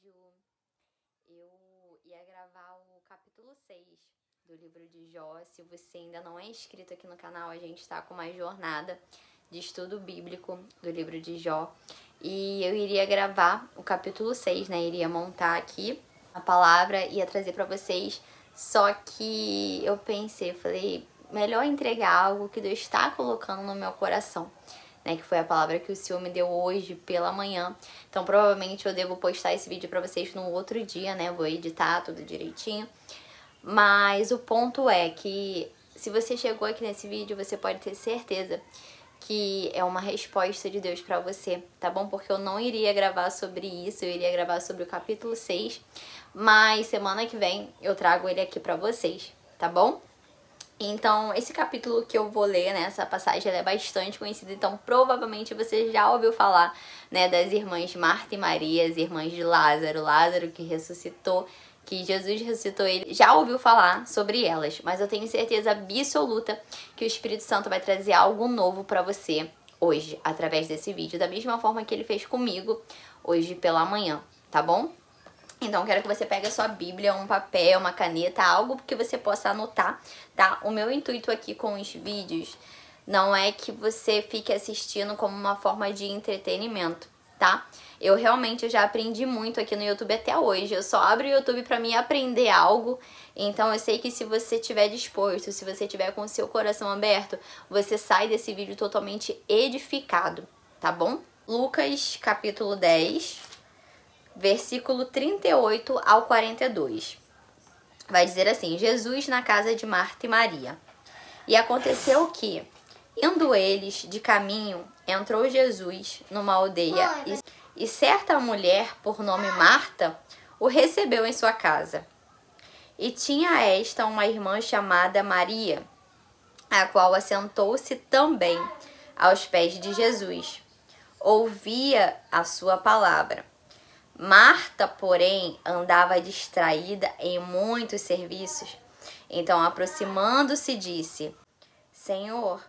vídeo eu ia gravar o capítulo 6 do livro de Jó. Se você ainda não é inscrito aqui no canal, a gente está com uma jornada de estudo bíblico do livro de Jó. E eu iria gravar o capítulo 6, né? Iria montar aqui a palavra, ia trazer para vocês. Só que eu pensei, falei, melhor entregar algo que Deus está colocando no meu coração, né, que foi a palavra que o Senhor me deu hoje pela manhã. Então provavelmente eu devo postar esse vídeo pra vocês no outro dia, né, vou editar tudo direitinho. Mas o ponto é que se você chegou aqui nesse vídeo, você pode ter certeza que é uma resposta de Deus pra você, tá bom? Porque eu não iria gravar sobre isso, eu iria gravar sobre o capítulo 6, mas semana que vem eu trago ele aqui pra vocês, tá bom? Então, esse capítulo que eu vou ler, né, essa passagem, ela é bastante conhecida, então provavelmente você já ouviu falar, né, das irmãs Marta e Maria, as irmãs de Lázaro, Lázaro que ressuscitou, que Jesus ressuscitou ele, já ouviu falar sobre elas, mas eu tenho certeza absoluta que o Espírito Santo vai trazer algo novo pra você hoje, através desse vídeo, da mesma forma que ele fez comigo hoje pela manhã, tá bom? Então, quero que você pegue a sua Bíblia, um papel, uma caneta, algo que você possa anotar, tá? O meu intuito aqui com os vídeos não é que você fique assistindo como uma forma de entretenimento, tá? Eu realmente já aprendi muito aqui no YouTube até hoje. Eu só abro o YouTube pra mim aprender algo. Então, eu sei que se você estiver disposto, se você estiver com o seu coração aberto, você sai desse vídeo totalmente edificado, tá bom? Lucas, capítulo 10... versículo 38 ao 42. Vai dizer assim: Jesus na casa de Marta e Maria. E aconteceu que, indo eles de caminho, entrou Jesus numa aldeia e certa mulher, por nome Marta, o recebeu em sua casa. E tinha esta uma irmã chamada Maria, a qual assentou-se também aos pés de Jesus. Ouvia a sua palavra. Marta, porém, andava distraída em muitos serviços. Então, aproximando-se, disse: Senhor,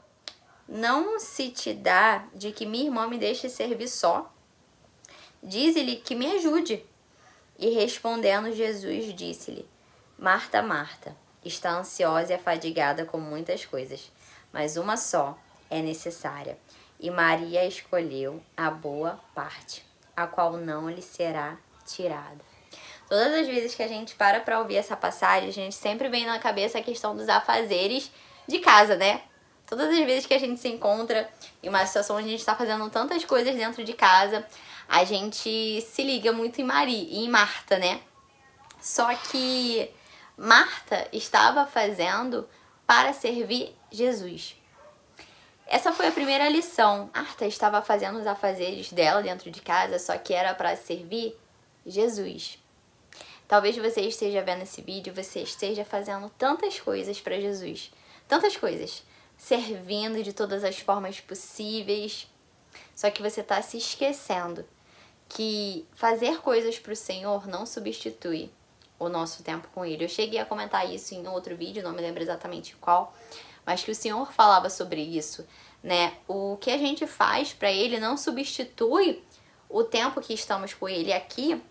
não se te dá de que minha irmã me deixe servir só? Dize-lhe que me ajude. E respondendo Jesus, disse-lhe: Marta, Marta, está ansiosa e afadigada com muitas coisas, mas uma só é necessária. E Maria escolheu a boa parte, a qual não lhe será tirada. Todas as vezes que a gente para ouvir essa passagem, a gente sempre vem na cabeça a questão dos afazeres de casa, né? Todas as vezes que a gente se encontra em uma situação onde a gente está fazendo tantas coisas dentro de casa, a gente se liga muito em Maria e em Marta, né? Só que Marta estava fazendo para servir Jesus. Essa foi a primeira lição. Marta estava fazendo os afazeres dela dentro de casa, só que era para servir Jesus. Talvez você esteja vendo esse vídeo, você esteja fazendo tantas coisas para Jesus. Tantas coisas. Servindo de todas as formas possíveis. Só que você está se esquecendo que fazer coisas para o Senhor não substitui o nosso tempo com Ele. Eu cheguei a comentar isso em outro vídeo, não me lembro exatamente qual, mas que o Senhor falava sobre isso, né? O que a gente faz para Ele não substitui o tempo que estamos com Ele. Aqui,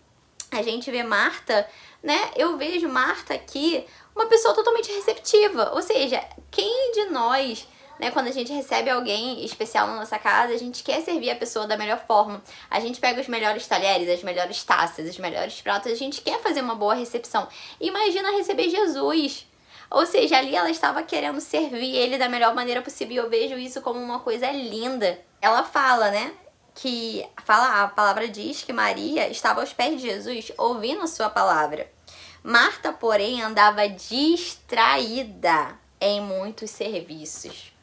a gente vê Marta, né? Eu vejo Marta aqui uma pessoa totalmente receptiva. Ou seja, quem de nós, né, quando a gente recebe alguém especial na nossa casa, a gente quer servir a pessoa da melhor forma. A gente pega os melhores talheres, as melhores taças, os melhores pratos, a gente quer fazer uma boa recepção. Imagina receber Jesus. Ou seja, ali ela estava querendo servir ele da melhor maneira possível. Eu vejo isso como uma coisa linda. Ela fala, né? A palavra diz que Maria estava aos pés de Jesus ouvindo a sua palavra. Marta, porém, andava distraída em muitos serviços.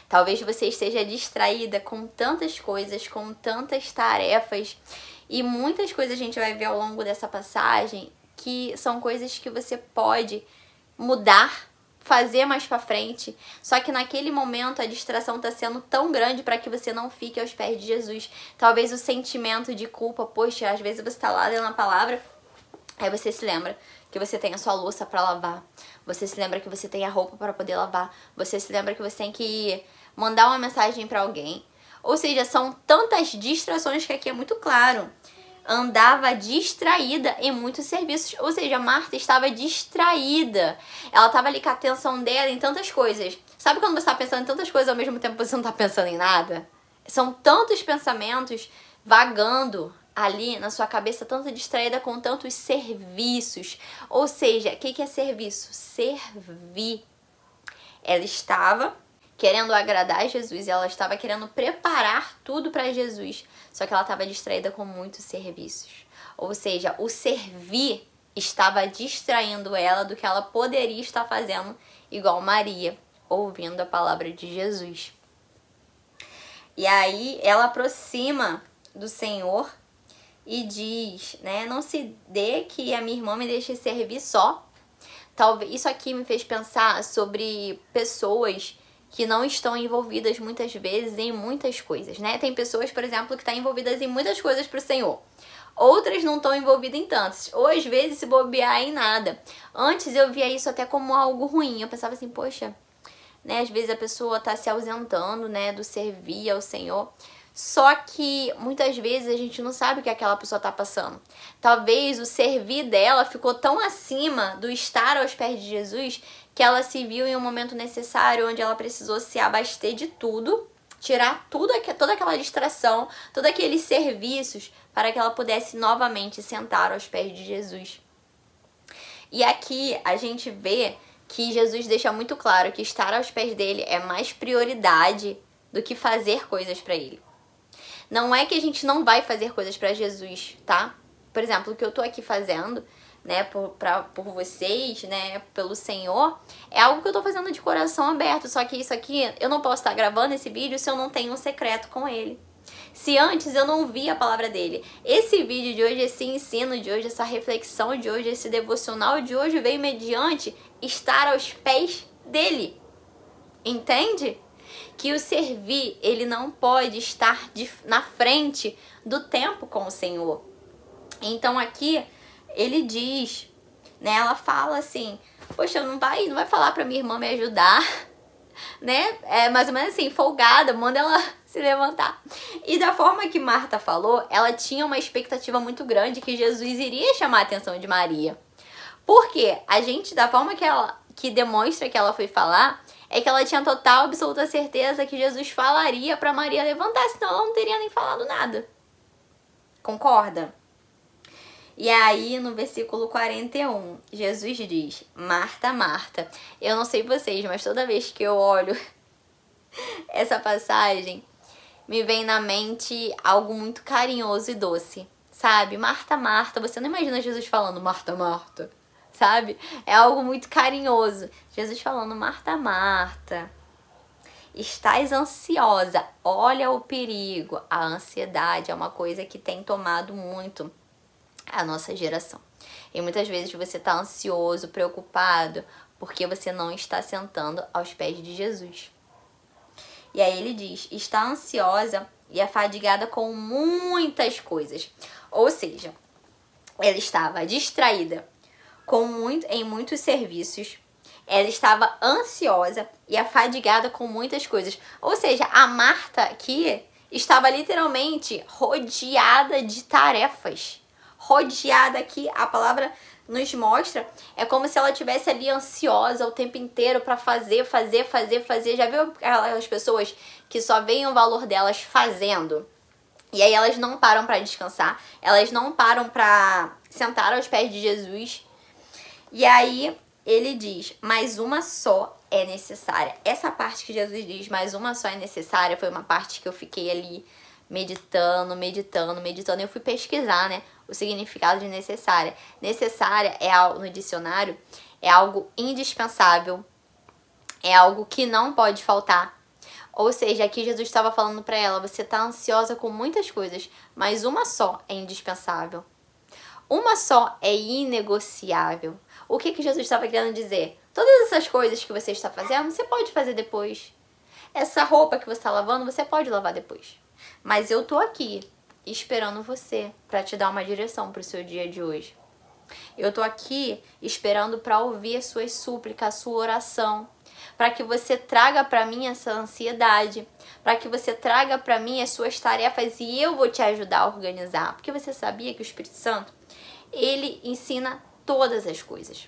Talvez você esteja distraída com tantas coisas, com tantas tarefas. E muitas coisas a gente vai ver ao longo dessa passagem que são coisas que você pode mudar, fazer mais pra frente, só que naquele momento a distração tá sendo tão grande para que você não fique aos pés de Jesus. Talvez o sentimento de culpa, poxa, às vezes você tá lá lendo a palavra, aí você se lembra que você tem a sua louça para lavar, você se lembra que você tem a roupa para poder lavar, você se lembra que você tem que mandar uma mensagem para alguém. Ou seja, são tantas distrações que aqui é muito claro. andava distraída em muitos serviços. Ou seja, Marta estava distraída. Ela estava ali com a atenção dela em tantas coisas. Sabe quando você está pensando em tantas coisas ao mesmo tempo que você não está pensando em nada? São tantos pensamentos vagando ali na sua cabeça, tanto distraída com tantos serviços. Ou seja, o que é serviço? Servir. Ela estava querendo agradar a Jesus e ela estava querendo preparar tudo para Jesus. Só que ela estava distraída com muitos serviços. Ou seja, o servir estava distraindo ela do que ela poderia estar fazendo, igual Maria, ouvindo a palavra de Jesus. E aí ela aproxima do Senhor e diz, né, não se dê que a minha irmã me deixe servir só. Talvez isso aqui me fez pensar sobre pessoas que não estão envolvidas muitas vezes em muitas coisas, né? Tem pessoas, por exemplo, que estão envolvidas em muitas coisas para o Senhor. Outras não estão envolvidas em tantas. Ou às vezes se bobear em nada. Antes eu via isso até como algo ruim. Eu pensava assim, poxa, né? Às vezes a pessoa está se ausentando, né, do servir ao Senhor. Só que muitas vezes a gente não sabe o que aquela pessoa está passando. Talvez o servir dela ficou tão acima do estar aos pés de Jesus que ela se viu em um momento necessário onde ela precisou se abaster de tudo, tirar tudo, toda aquela distração, todos aqueles serviços para que ela pudesse novamente sentar aos pés de Jesus. E aqui a gente vê que Jesus deixa muito claro que estar aos pés dele é mais prioridade do que fazer coisas para ele. Não é que a gente não vai fazer coisas para Jesus, tá? Por exemplo, o que eu tô aqui fazendo, né, por vocês, né, pelo Senhor, é algo que eu tô fazendo de coração aberto. Só que isso aqui, eu não posso estar gravando esse vídeo se eu não tenho um secreto com ele. Se antes eu não vi a palavra dele. Esse vídeo de hoje, esse ensino de hoje, essa reflexão de hoje, esse devocional de hoje veio mediante estar aos pés dele. Entende? Que o servir, ele não pode estar na frente do tempo com o Senhor. Então aqui, ele diz, né, ela fala assim, poxa, não vai falar pra minha irmã me ajudar, né, é mais ou menos assim, folgada, manda ela se levantar. E da forma que Marta falou, ela tinha uma expectativa muito grande que Jesus iria chamar a atenção de Maria. Porque a gente, da forma que demonstra que ela foi falar, é que ela tinha total, absoluta certeza que Jesus falaria pra Maria levantar, senão ela não teria nem falado nada. Concorda? E aí, no versículo 41, Jesus diz, Marta, Marta. Eu não sei vocês, mas toda vez que eu olho essa passagem, me vem na mente algo muito carinhoso e doce, sabe? Marta, Marta. Você não imagina Jesus falando Marta, Marta, sabe? É algo muito carinhoso. Jesus falando, Marta, Marta, estás ansiosa. Olha o perigo. A ansiedade é uma coisa que tem tomado muito a nossa geração. E muitas vezes você está ansioso, preocupado, porque você não está sentando aos pés de Jesus. E aí ele diz, está ansiosa e afadigada com muitas coisas. Ou seja, ela estava distraída em muitos serviços. Ela estava ansiosa e afadigada com muitas coisas. Ou seja, a Marta aqui estava literalmente rodeada de tarefas. Rodeada aqui, a palavra nos mostra, é como se ela estivesse ali ansiosa o tempo inteiro para fazer. Já viu aquelas pessoas que só veem o valor delas fazendo? E aí elas não param para descansar, elas não param para sentar aos pés de Jesus. E aí ele diz, mais uma só é necessária. Essa parte que Jesus diz, mais uma só é necessária, foi uma parte que eu fiquei ali meditando. Eu fui pesquisar, né, o significado de necessária. Necessária é algo, no dicionário, é algo indispensável, é algo que não pode faltar. Ou seja, aqui Jesus estava falando para ela, você está ansiosa com muitas coisas, mas uma só é indispensável. Uma só é inegociável. O que Jesus estava querendo dizer? Todas essas coisas que você está fazendo, você pode fazer depois. Essa roupa que você está lavando, você pode lavar depois. Mas eu tô aqui esperando você para te dar uma direção para o seu dia de hoje. Eu tô aqui esperando para ouvir as suas súplicas, a sua oração, para que você traga para mim essa ansiedade, para que você traga para mim as suas tarefas e eu vou te ajudar a organizar. Porque você sabia que o Espírito Santo, ele ensina todas as coisas.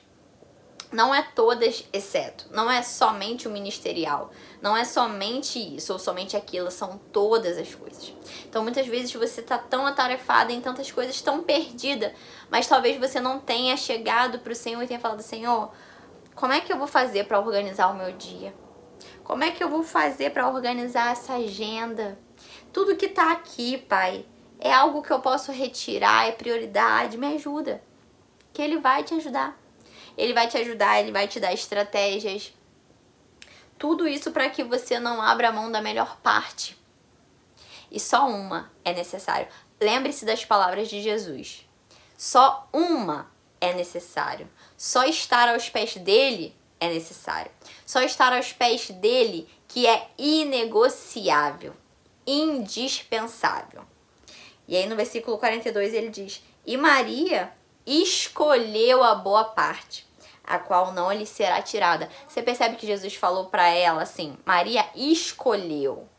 Não é todas, exceto. Não é somente o ministerial. Não é somente isso ou somente aquilo. São todas as coisas. Então, muitas vezes você tá tão atarefada em tantas coisas, tão perdida. Mas talvez você não tenha chegado pro Senhor e tenha falado, Senhor, como é que eu vou fazer para organizar o meu dia? Como é que eu vou fazer para organizar essa agenda? Tudo que tá aqui, Pai, é algo que eu posso retirar, é prioridade. Me ajuda. Que Ele vai te ajudar. Ele vai te ajudar, Ele vai te dar estratégias. Tudo isso para que você não abra a mão da melhor parte. E só uma é necessário. Lembre-se das palavras de Jesus. Só uma é necessário. Só estar aos pés dele é necessário. Só estar aos pés dele que é inegociável, indispensável. E aí no versículo 42 ele diz, e Maria escolheu a boa parte, a qual não lhe será tirada. Você percebe que Jesus falou para ela assim, Maria escolheu.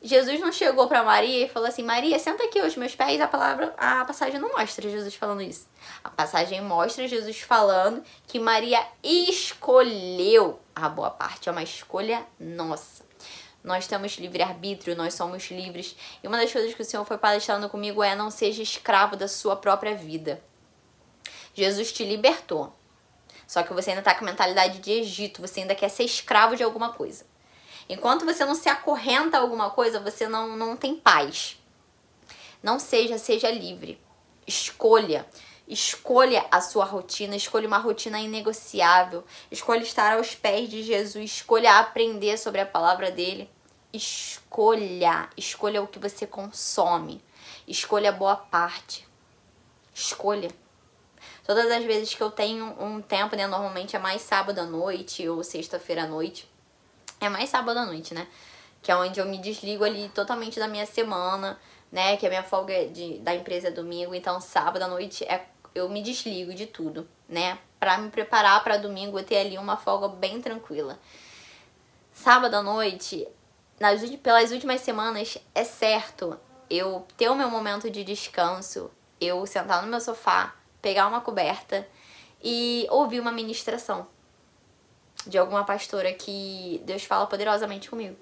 Jesus não chegou para Maria e falou assim, Maria, senta aqui aos meus pés. A passagem não mostra Jesus falando isso. A passagem mostra Jesus falando que Maria escolheu a boa parte. É uma escolha nossa. Nós temos livre-arbítrio, nós somos livres. E uma das coisas que o Senhor foi palestrando comigo é não seja escravo da sua própria vida. Jesus te libertou. Só que você ainda está com a mentalidade de Egito. Você ainda quer ser escravo de alguma coisa. Enquanto você não se acorrenta a alguma coisa, você não tem paz. Não seja livre. Escolha a sua rotina, escolha uma rotina inegociável. Escolha estar aos pés de Jesus, escolha aprender sobre a palavra dele. Escolha o que você consome. Escolha a boa parte. Escolha. Todas as vezes que eu tenho um tempo, né, normalmente é mais sábado à noite ou sexta-feira à noite. É mais sábado à noite, né? Que é onde eu me desligo ali totalmente da minha semana, né? Que a minha folga da empresa é domingo. Então, sábado à noite eu me desligo de tudo, né? Pra me preparar pra domingo eu ter ali uma folga bem tranquila. Sábado à noite, pelas últimas semanas, é certo eu ter o meu momento de descanso, eu sentar no meu sofá, pegar uma coberta e ouvir uma ministração de alguma pastora que Deus fala poderosamente comigo.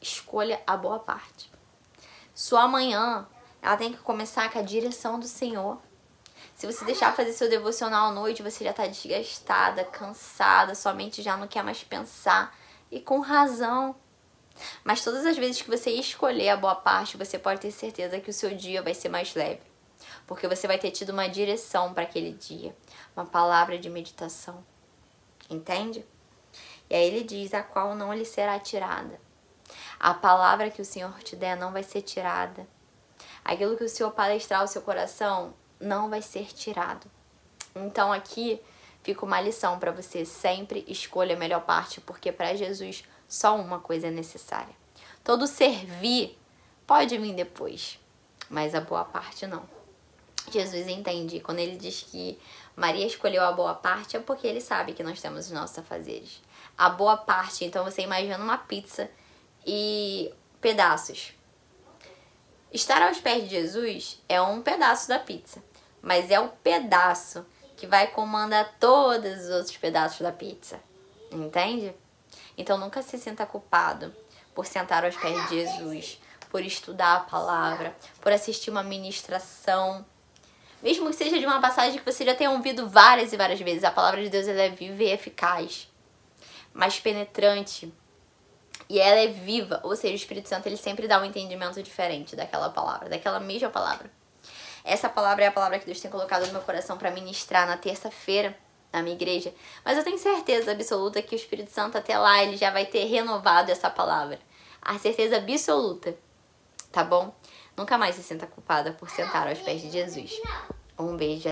Escolha a boa parte. Sua manhã, ela tem que começar com a direção do Senhor. Se você deixar fazer seu devocional à noite, você já está desgastada, cansada, sua mente já não quer mais pensar. E com razão. Mas todas as vezes que você escolher a boa parte, você pode ter certeza que o seu dia vai ser mais leve. Porque você vai ter tido uma direção para aquele dia. Uma palavra de meditação. Entende? E aí ele diz, a qual não lhe será tirada. A palavra que o Senhor te der não vai ser tirada. Aquilo que o Senhor palestrar ao seu coração não vai ser tirado. Então aqui fica uma lição para você. Sempre escolha a melhor parte, porque para Jesus só uma coisa é necessária. Todo servir pode vir depois, mas a boa parte não. Jesus entende, quando ele diz que Maria escolheu a boa parte, é porque ele sabe que nós temos os nossos afazeres. A boa parte, então você imagina uma pizza e pedaços. Estar aos pés de Jesus é um pedaço da pizza, mas é o pedaço que vai comandar todos os outros pedaços da pizza. Entende? Então nunca se sinta culpado por sentar aos pés de Jesus, por estudar a palavra, por assistir uma ministração. Mesmo que seja de uma passagem que você já tenha ouvido várias e várias vezes, a palavra de Deus ela é viva e eficaz, mais penetrante, e ela é viva, ou seja, o Espírito Santo ele sempre dá um entendimento diferente daquela palavra, daquela mesma palavra. Essa palavra é a palavra que Deus tem colocado no meu coração para ministrar na terça-feira na minha igreja, mas eu tenho certeza absoluta que o Espírito Santo até lá ele já vai ter renovado essa palavra, a certeza absoluta, tá bom? Nunca mais se sinta culpada por sentar aos pés de Jesus. Um beijo.